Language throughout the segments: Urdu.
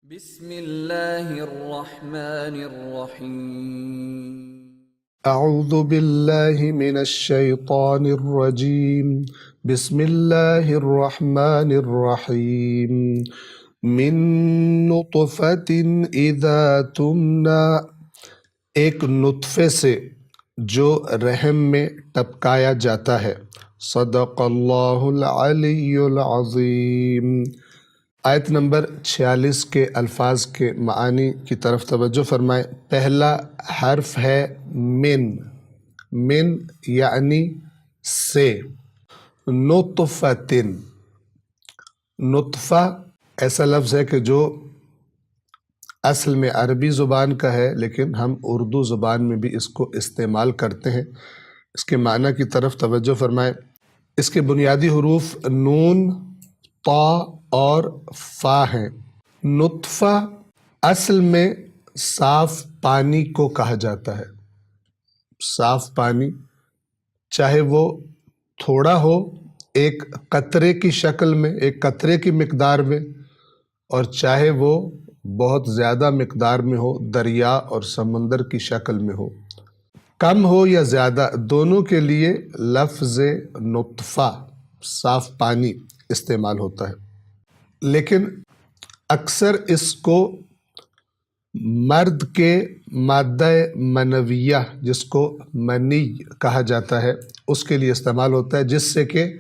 بسم اللہ الرحمن الرحیم اعوذ باللہ من الشیطان الرجیم بسم اللہ الرحمن الرحیم من نطفة اذا تمنا، ایک نطفے سے جو رحم میں ٹپکایا جاتا ہے۔ صدق اللہ العلی العظیم۔ آیت نمبر 46 کے الفاظ کے معانی کی طرف توجہ فرمائیں۔ پہلا حرف ہے من یعنی سے۔ نطفتن، نطفہ ایسا لفظ ہے کہ جو اصل میں عربی زبان کا ہے، لیکن ہم اردو زبان میں بھی اس کو استعمال کرتے ہیں۔ اس کے معنی کی طرف توجہ فرمائیں۔ اس کے بنیادی حروف نون، طا اور فا ہیں۔ نطفہ اصل میں صاف پانی کو کہا جاتا ہے۔ صاف پانی، چاہے وہ تھوڑا ہو ایک قطرے کی شکل میں، ایک قطرے کی مقدار میں، اور چاہے وہ بہت زیادہ مقدار میں ہو، دریا اور سمندر کی شکل میں ہو، کم ہو یا زیادہ، دونوں کے لیے لفظ نطفہ صاف پانی استعمال ہوتا ہے۔ لیکن اکثر اس کو مرد کے مادہ منویہ، جس کو منی کہا جاتا ہے، اس کے لیے استعمال ہوتا ہے، جس سے کہ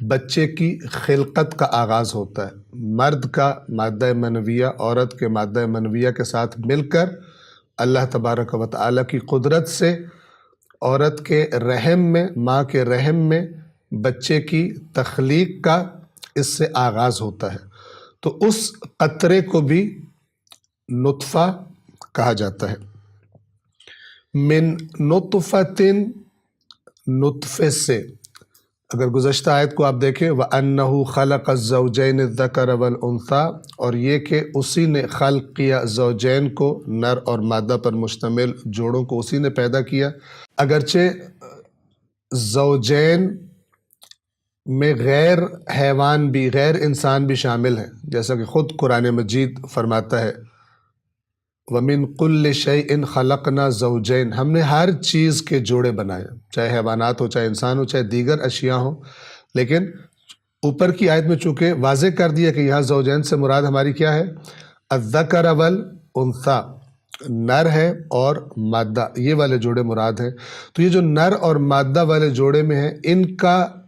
بچے کی خلقت کا آغاز ہوتا ہے۔ مرد کا مادہ منویہ عورت کے مادہ منویہ کے ساتھ مل کر اللہ تبارک و تعالیٰ کی قدرت سے عورت کے رحم میں، ماں کے رحم میں بچے کی تخلیق کا اس سے آغاز ہوتا ہے۔ تو اس قطرے کو بھی نطفہ کہا جاتا ہے۔ من نطفتن، نطفے سے۔ اگر گزشتہ آیت کو آپ دیکھیں وَأَنَّهُ خَلَقَ الزَّوْجَيْنِ الذَّكَرَ وَالْأُنثَى، اور یہ کہ اسی نے خلق کیا زوجین کو، نر اور مادہ پر مشتمل جوڑوں کو اسی نے پیدا کیا۔ اگرچہ زوجین میں غیر حیوان بھی، غیر انسان بھی شامل ہیں، جیسا کہ خود قرآن مجید فرماتا ہے وَمِن كُلِّ شَيْءٍ خَلَقْنَا زَوْجَيْنِ، ہم نے ہر چیز کے جوڑے بنائے، چاہے حیوانات ہو، چاہے انسان ہو، چاہے دیگر اشیاء ہوں۔ لیکن اوپر کی آیت میں چونکہ واضح کر دیا کہ یہاں زوجین سے مراد ہماری کیا ہے؟ الذکر والانثیٰ، نر ہے اور مادہ، یہ والے جوڑے مراد ہیں۔ تو یہ جو نر اور مادہ والے جوڑے میں ہیں،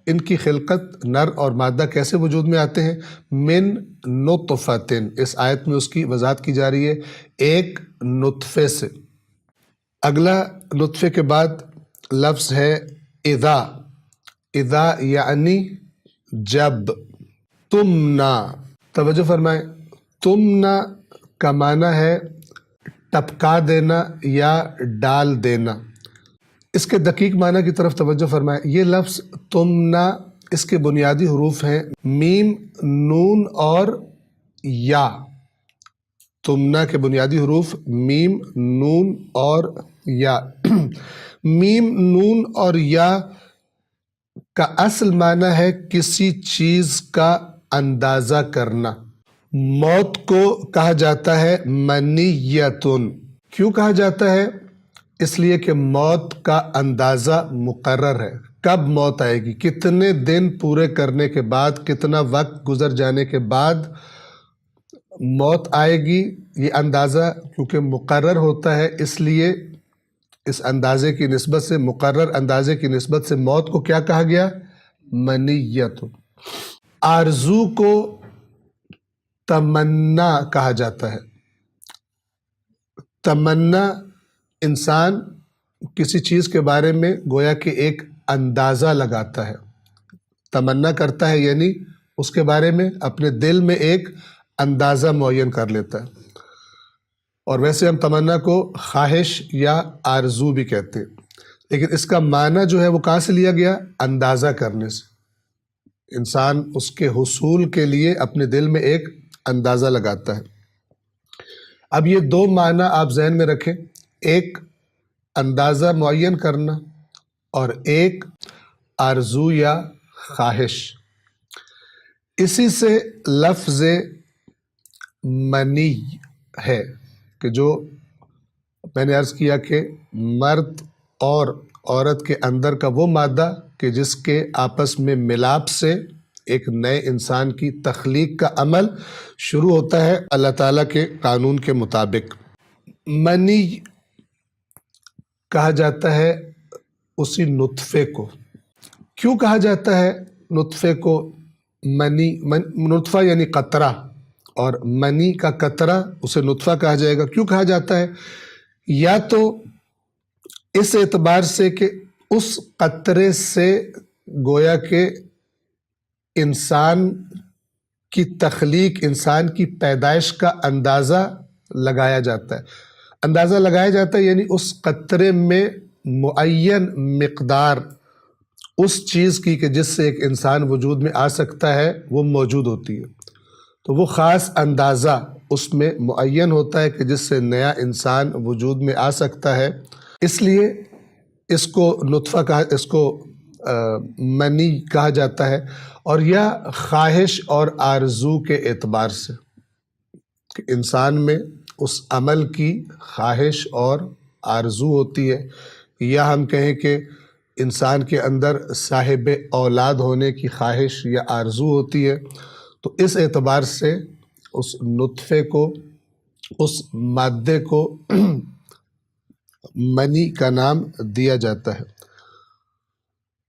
ان کی خلقت، نر اور مادہ کیسے وجود میں آتے ہیں؟ من نطفتن، اس آیت میں اس کی وضاحت کی جا رہی ہے، ایک نطفے سے۔ اگلا نطفے کے بعد لفظ ہے اذا، اذا یعنی جب۔ تمنا، توجہ فرمائیں، تمنا کا معنی ہے ٹپکا دینا یا ڈال دینا۔ اس کے دقیق معنی کی طرف توجہ فرمائیں۔ یہ لفظ تمنا، اس کے بنیادی حروف ہیں میم، نون اور یا۔ تمنا کے بنیادی حروف میم، نون اور یا۔ میم، نون اور یا کا اصل معنی ہے کسی چیز کا اندازہ کرنا۔ موت کو کہا جاتا ہے منیتن۔ کیوں کہا جاتا ہے؟ اس لیے کہ موت کا اندازہ مقرر ہے، کب موت آئے گی، کتنے دن پورے کرنے کے بعد، کتنا وقت گزر جانے کے بعد موت آئے گی، یہ اندازہ کیونکہ مقرر ہوتا ہے، اس لیے اس اندازے کی نسبت سے، مقرر اندازے کی نسبت سے موت کو کیا کہا گیا؟ منیت۔ آرزو کو تمنا کہا جاتا ہے۔ تمنا، انسان کسی چیز کے بارے میں گویا کہ ایک اندازہ لگاتا ہے، تمنا کرتا ہے، یعنی اس کے بارے میں اپنے دل میں ایک اندازہ معین کر لیتا ہے۔ اور ویسے ہم تمنا کو خواہش یا آرزو بھی کہتے ہیں، لیکن اس کا معنی جو ہے وہ کہاں سے لیا گیا؟ اندازہ کرنے سے۔ انسان اس کے حصول کے لیے اپنے دل میں ایک اندازہ لگاتا ہے۔ اب یہ دو معنی آپ ذہن میں رکھیں، ایک اندازہ معین کرنا اور ایک آرزو یا خواہش۔ اسی سے لفظ منی ہے کہ جو میں نے عرض کیا کہ مرد اور عورت کے اندر کا وہ مادہ کہ جس کے آپس میں ملاپ سے ایک نئے انسان کی تخلیق کا عمل شروع ہوتا ہے اللہ تعالیٰ کے قانون کے مطابق۔ منی کہا جاتا ہے اسی نطفے کو۔ کیوں کہا جاتا ہے نطفے کو منی؟ نطفہ یعنی قطرہ، اور منی کا قطرہ اسے نطفہ کہا جائے گا۔ کیوں کہا جاتا ہے؟ یا تو اس اعتبار سے کہ اس قطرے سے گویا کہ انسان کی تخلیق، انسان کی پیدائش کا اندازہ لگایا جاتا ہے۔ اندازہ لگایا جاتا ہے یعنی اس قطرے میں معین مقدار اس چیز کی کہ جس سے ایک انسان وجود میں آ سکتا ہے وہ موجود ہوتی ہے، تو وہ خاص اندازہ اس میں معین ہوتا ہے کہ جس سے نیا انسان وجود میں آ سکتا ہے۔ اس لیے اس کو نطفہ کہا، اس کو منی کہا جاتا ہے۔ اور یا خواہش اور آرزو کے اعتبار سے کہ انسان میں اس عمل کی خواہش اور آرزو ہوتی ہے، یا ہم کہیں کہ انسان کے اندر صاحب اولاد ہونے کی خواہش یا آرزو ہوتی ہے، تو اس اعتبار سے اس نطفے کو، اس مادے کو منی کا نام دیا جاتا ہے۔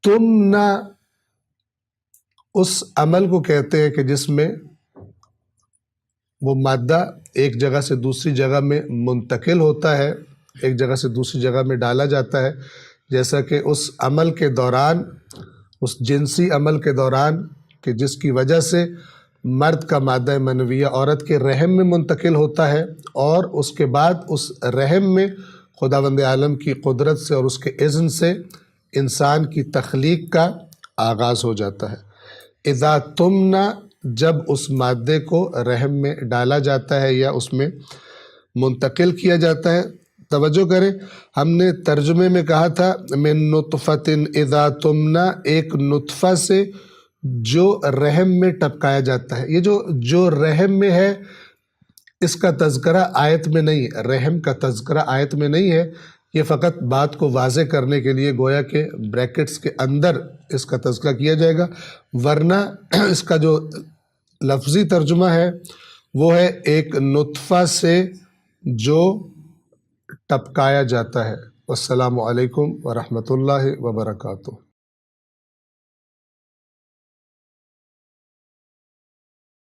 تمنا اس عمل کو کہتے ہیں کہ جس میں وہ مادہ ایک جگہ سے دوسری جگہ میں منتقل ہوتا ہے، ایک جگہ سے دوسری جگہ میں ڈالا جاتا ہے، جیسا کہ اس عمل کے دوران، اس جنسی عمل کے دوران کہ جس کی وجہ سے مرد کا مادہ منویہ عورت کے رحم میں منتقل ہوتا ہے، اور اس کے بعد اس رحم میں خداوند عالم کی قدرت سے اور اس کے اذن سے انسان کی تخلیق کا آغاز ہو جاتا ہے۔ اذا تمنا، جب اس مادے کو رحم میں ڈالا جاتا ہے یا اس میں منتقل کیا جاتا ہے۔ توجہ کریں، ہم نے ترجمے میں کہا تھا من نطفۃ اذا تمنا، ایک نطفہ سے جو رحم میں ٹپکایا جاتا ہے۔ یہ جو رحم میں ہے اس کا تذکرہ آیت میں نہیں ہے، رحم کا تذکرہ آیت میں نہیں ہے، یہ فقط بات کو واضح کرنے کے لیے گویا کہ بریکٹس کے اندر اس کا تذکرہ کیا جائے گا، ورنہ اس کا جو لفظی ترجمہ ہے وہ ہے ایک نطفہ سے جو ٹپکایا جاتا ہے۔ السلام علیکم ورحمۃ اللہ وبرکاتہ۔